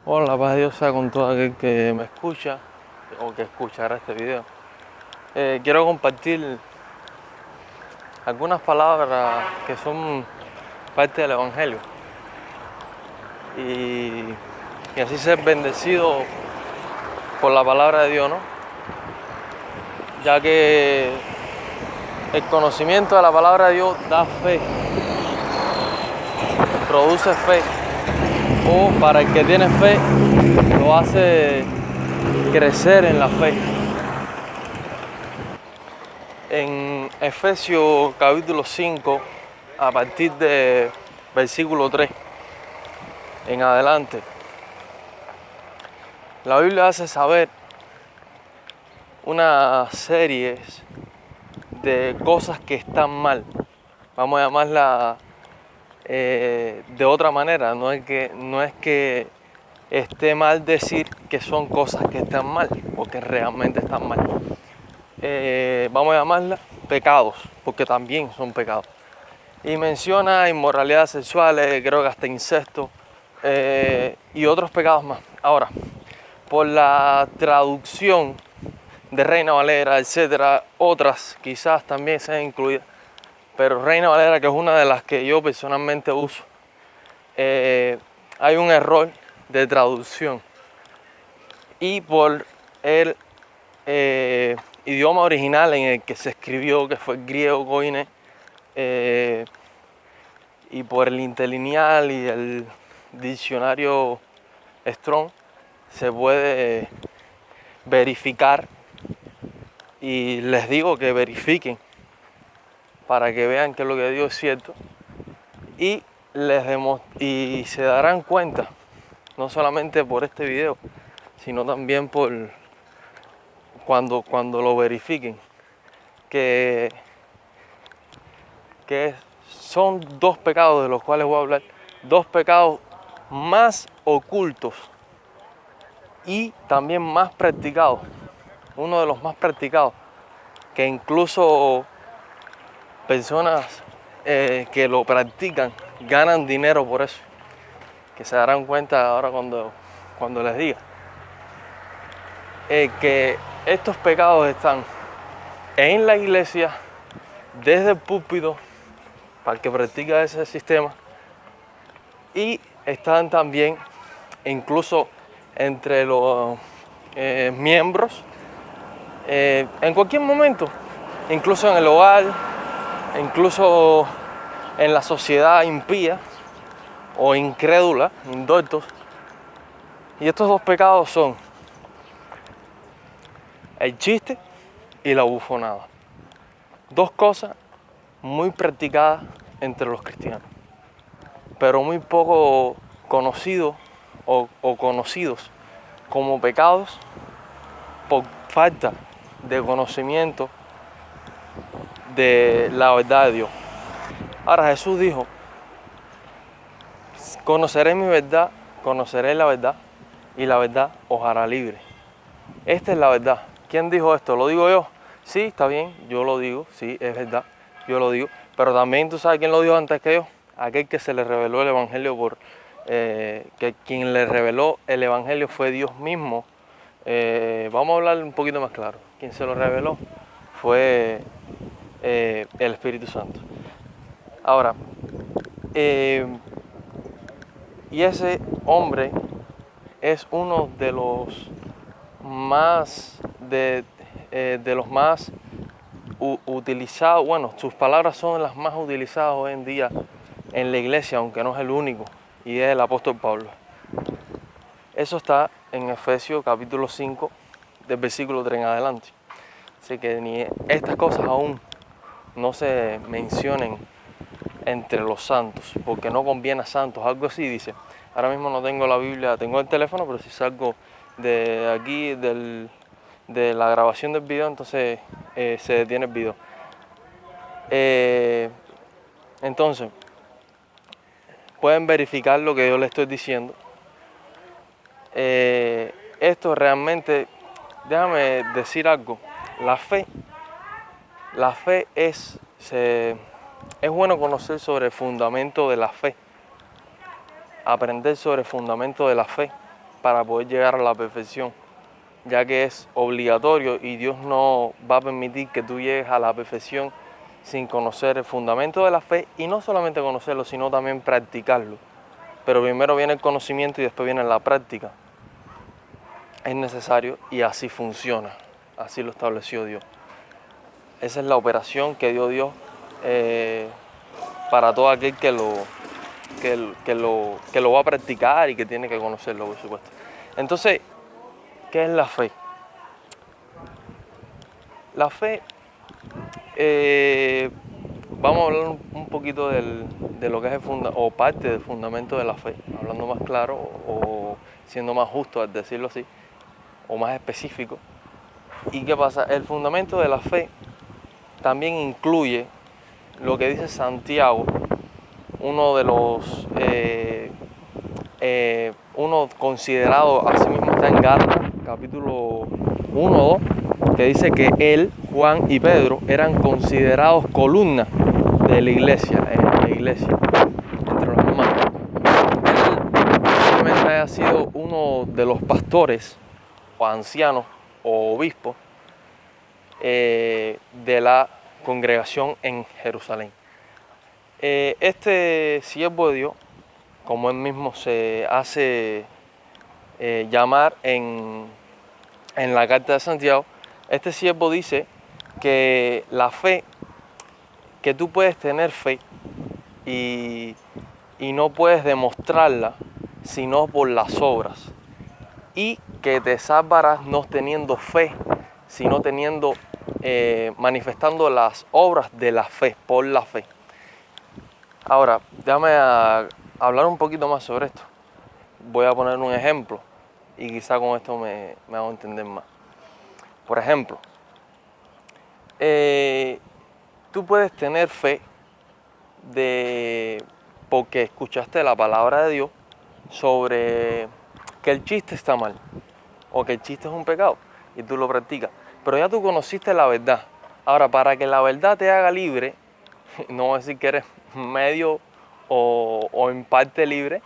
Hola, la paz de Dios sea con todo aquel que me escucha o que escuchará este video. Quiero compartir algunas palabras que son parte del Evangelio y, y así ser bendecido por la palabra de Dios, ¿no? Ya que el conocimiento de la palabra de Dios da fe, produce fe, o para el que tiene fe lo hace crecer en la fe. En Efesios capítulo 5, a partir de versículo 3 en adelante, la Biblia hace saber una serie de cosas que están mal. Vamos a llamarla de otra manera. No es que esté mal decir que son cosas que están mal, porque realmente están mal. Vamos a llamarla pecados, porque también son pecados. Y menciona inmoralidad sexuales, creo que hasta incesto, y otros pecados más. Ahora, por la traducción de Reina Valera, etcétera, otras quizás también sean incluidas, pero Reina Valera, que es una de las que yo personalmente uso, hay un error de traducción. Y por el idioma original en el que se escribió, que fue el griego koine, y por el interlineal y el diccionario Strong, se puede verificar, y les digo que verifiquen para que vean que lo que digo es cierto, y y se darán cuenta, no solamente por este video, sino también por cuando lo verifiquen, que son dos pecados de los cuales voy a hablar, dos pecados más ocultos y también más practicados, uno de los más practicados, que incluso personas que lo practican ganan dinero por eso, que se darán cuenta ahora cuando les diga. Que estos pecados están en la iglesia, desde el púlpito, para el que practica ese sistema, y están también incluso entre los miembros, en cualquier momento, incluso en el hogar, incluso en la sociedad impía o incrédula, indoctos. Y estos dos pecados son el chiste y la bufonada. Dos cosas muy practicadas entre los cristianos, pero muy poco conocidos o conocidos como pecados por falta de conocimiento de la verdad de Dios. Ahora Jesús dijo: conoceré mi verdad, conoceré la verdad, y la verdad os hará libre. Esta es la verdad. ¿Quién dijo esto? ¿Lo digo yo? Sí, está bien, yo lo digo, sí, es verdad, yo lo digo. Pero también tú sabes quién lo dijo antes que yo. Aquel que se le reveló el Evangelio que quien le reveló el Evangelio fue Dios mismo. Vamos a hablar un poquito más claro. Quien se lo reveló fue el Espíritu Santo. Ahora, y ese hombre es uno de los más utilizados. Bueno, sus palabras son las más utilizadas hoy en día en la iglesia, aunque no es el único, y es el apóstol Pablo. Eso está en Efesios capítulo 5, del versículo 3 en adelante. Así que ni estas cosas aún no se mencionen entre los santos, porque no conviene a santos, algo así dice. Ahora mismo no tengo la Biblia, tengo el teléfono, pero si salgo de aquí, de la grabación del video, entonces se detiene el video. Entonces, pueden verificar lo que yo les estoy diciendo. Esto realmente, déjame decir algo, la fe es bueno conocer sobre el fundamento de la fe, aprender sobre el fundamento de la fe, para poder llegar a la perfección, ya que es obligatorio y Dios no va a permitir que tú llegues a la perfección sin conocer el fundamento de la fe y no solamente conocerlo, sino también practicarlo. Pero primero viene el conocimiento y después viene la práctica. Es necesario y así funciona, así lo estableció Dios. Esa es la operación que dio Dios para todo aquel que lo va a practicar y que tiene que conocerlo, por supuesto. Entonces, ¿qué es la fe? La fe, vamos a hablar un poquito de lo que es o parte del fundamento de la fe, hablando más claro o siendo más justo al decirlo así, o más específico. ¿Y qué pasa? El fundamento de la fe también incluye lo que dice Santiago, uno de los, uno considerado, así mismo está en Gálatas, capítulo 1 o 2, que dice que él, Juan y Pedro eran considerados columnas de la iglesia, entre los hermanos. Él probablemente haya sido uno de los pastores o ancianos o obispos de la congregación en Jerusalén. Este siervo de Dios, como él mismo se hace llamar en la carta de Santiago, este siervo dice que la fe, que tú puedes tener fe y no puedes demostrarla sino por las obras, y que te salvarás no teniendo fe, sino teniendo, manifestando las obras de la fe, por la fe. Ahora, déjame hablar un poquito más sobre esto. Voy a poner un ejemplo y quizá con esto me hago entender más. Por ejemplo, tú puedes tener fe porque escuchaste la palabra de Dios sobre que el chiste está mal o que el chiste es un pecado y tú lo practicas. Pero ya tú conociste la verdad. Ahora, para que la verdad te haga libre, no voy a decir que eres medio o en parte libre,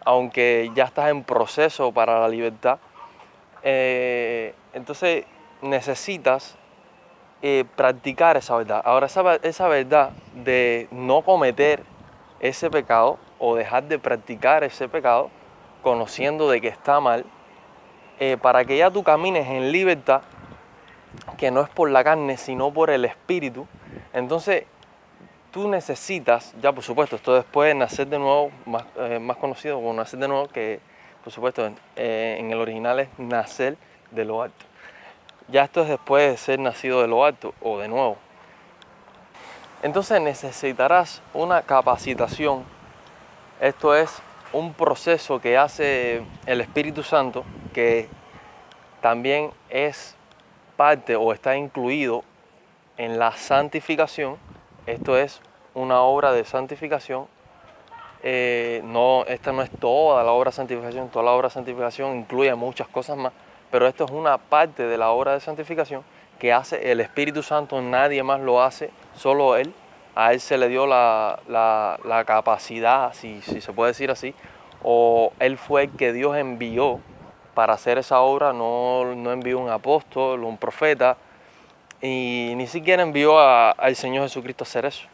aunque ya estás en proceso para la libertad, entonces necesitas practicar esa verdad. Ahora, esa verdad de no cometer ese pecado o dejar de practicar ese pecado, conociendo de que está mal, para que ya tú camines en libertad, que no es por la carne, sino por el Espíritu. Entonces, tú necesitas, ya por supuesto, esto después de nacer de nuevo, más conocido como nacer de nuevo, que por supuesto en el original es nacer de lo alto. Ya esto es después de ser nacido de lo alto o de nuevo. Entonces necesitarás una capacitación. Esto es un proceso que hace el Espíritu Santo, que también es parte o está incluido en la santificación. Esto es una obra de santificación. Esta no es toda la obra de santificación. Toda la obra de santificación incluye muchas cosas más, pero esto es una parte de la obra de santificación que hace el Espíritu Santo. Nadie más lo hace, solo Él. A Él se le dio la capacidad, si se puede decir así, o Él fue el que Dios envió para hacer esa obra. No envió un apóstol, un profeta, y ni siquiera envió al Señor Jesucristo a hacer eso.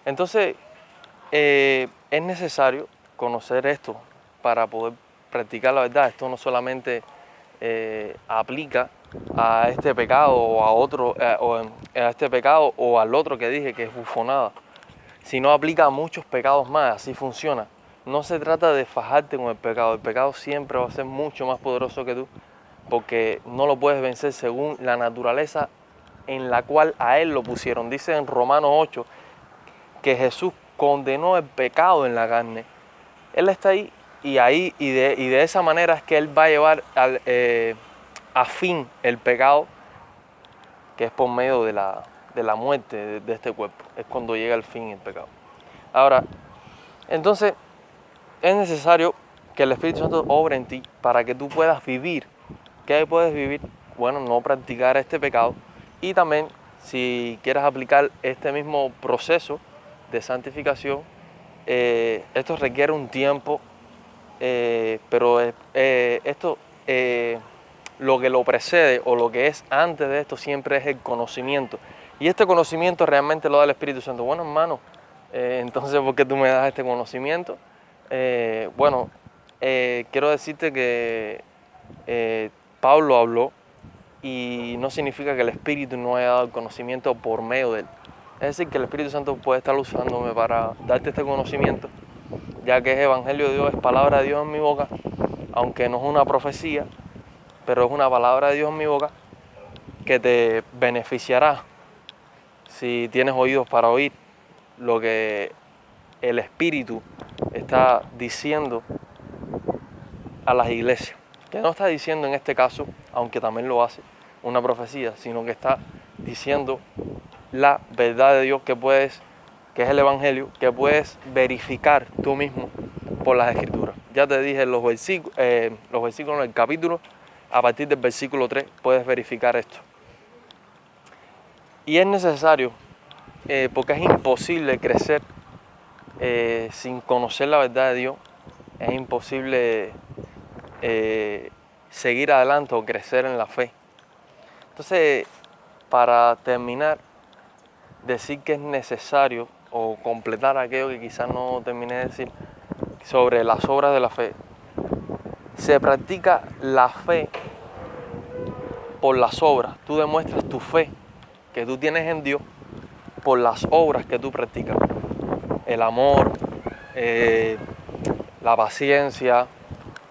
Entonces, es necesario conocer esto para poder practicar la verdad. Esto no solamente aplica a este pecado o a otro, a este pecado o al otro que dije que es bufonada, sino aplica a muchos pecados más. Así funciona. No se trata de fajarte con el pecado. El pecado siempre va a ser mucho más poderoso que tú, porque no lo puedes vencer según la naturaleza en la cual a él lo pusieron. Dice en Romanos 8 que Jesús condenó el pecado en la carne. Él está ahí y de esa manera es que Él va a llevar a fin el pecado, que es por medio de la muerte de este cuerpo. Es cuando llega al fin el pecado. Ahora, entonces, es necesario que el Espíritu Santo obre en ti para que tú puedas vivir. ¿Qué puedes vivir? Bueno, no practicar este pecado. Y también, si quieres aplicar este mismo proceso de santificación, esto requiere un tiempo pero esto, lo que lo precede o lo que es antes de esto siempre es el conocimiento. Y este conocimiento realmente lo da el Espíritu Santo. Bueno, hermano, entonces, ¿por qué tú me das este conocimiento? Bueno, quiero decirte que Pablo habló y no significa que el Espíritu no haya dado el conocimiento por medio de él. Es decir, que el Espíritu Santo puede estar usándome para darte este conocimiento, ya que es Evangelio de Dios, es palabra de Dios en mi boca, aunque no es una profecía, pero es una palabra de Dios en mi boca que te beneficiará si tienes oídos para oír lo que el Espíritu está diciendo a las iglesias. Que no está diciendo en este caso, aunque también lo hace, una profecía, sino que está diciendo la verdad de Dios que es el Evangelio, que puedes verificar tú mismo por las Escrituras. Ya te dije los versículos del capítulo, a partir del versículo 3 puedes verificar esto. Y es necesario, porque es imposible crecer sin conocer la verdad de Dios, es imposible seguir adelante o crecer en la fe. Entonces, para terminar, decir que es necesario o completar aquello que quizás no terminé de decir sobre las obras de la fe. Se practica la fe por las obras. Tú demuestras tu fe que tú tienes en Dios por las obras que tú practicas. El amor, la paciencia,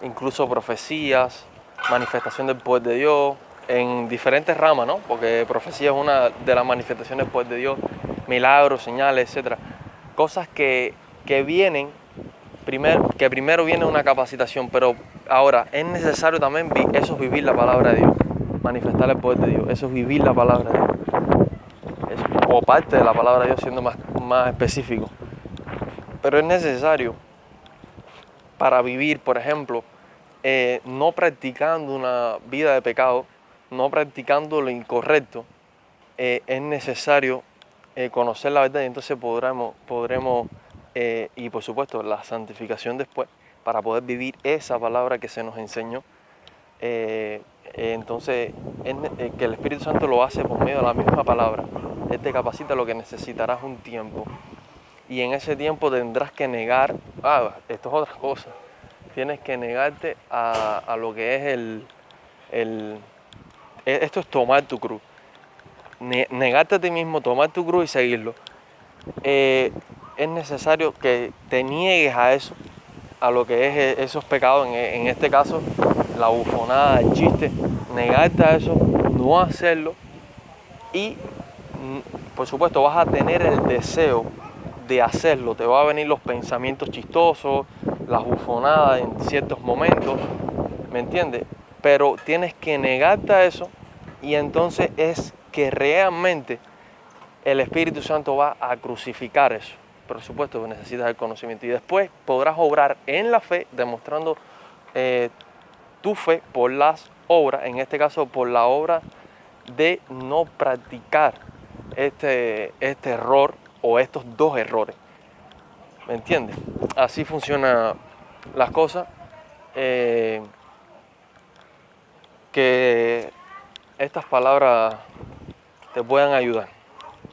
incluso profecías, manifestación del poder de Dios, en diferentes ramas, ¿no? Porque profecía es una de las manifestaciones del poder de Dios, milagros, señales, etc. Cosas que vienen, que primero viene una capacitación, pero ahora es necesario también eso es vivir la palabra de Dios, manifestar el poder de Dios, eso es vivir la palabra de Dios, o parte de la palabra de Dios siendo más específico. Pero es necesario para vivir, por ejemplo, no practicando una vida de pecado, no practicando lo incorrecto, es necesario conocer la verdad y entonces podremos y por supuesto la santificación después, para poder vivir esa palabra que se nos enseñó. Entonces, que el Espíritu Santo lo hace por medio de la misma palabra. Él te capacita, lo que necesitarás un tiempo. Y en ese tiempo tendrás que negar, esto es otra cosa, tienes que negarte a lo que es esto es tomar tu cruz. Negarte a ti mismo, tomar tu cruz y seguirlo. Es necesario que te niegues a eso, a lo que es esos pecados, en este caso la bufonada, el chiste, negarte a eso, no hacerlo y por supuesto vas a tener el deseo de hacerlo, te van a venir los pensamientos chistosos, las bufonadas en ciertos momentos, ¿me entiendes? Pero tienes que negarte a eso y entonces es que realmente el Espíritu Santo va a crucificar eso. Por supuesto que necesitas el conocimiento y después podrás obrar en la fe demostrando tu fe por las obras, en este caso por la obra de no practicar este error o estos dos errores. ¿Me entiendes? Así funcionan las cosas. Que estas palabras te puedan ayudar.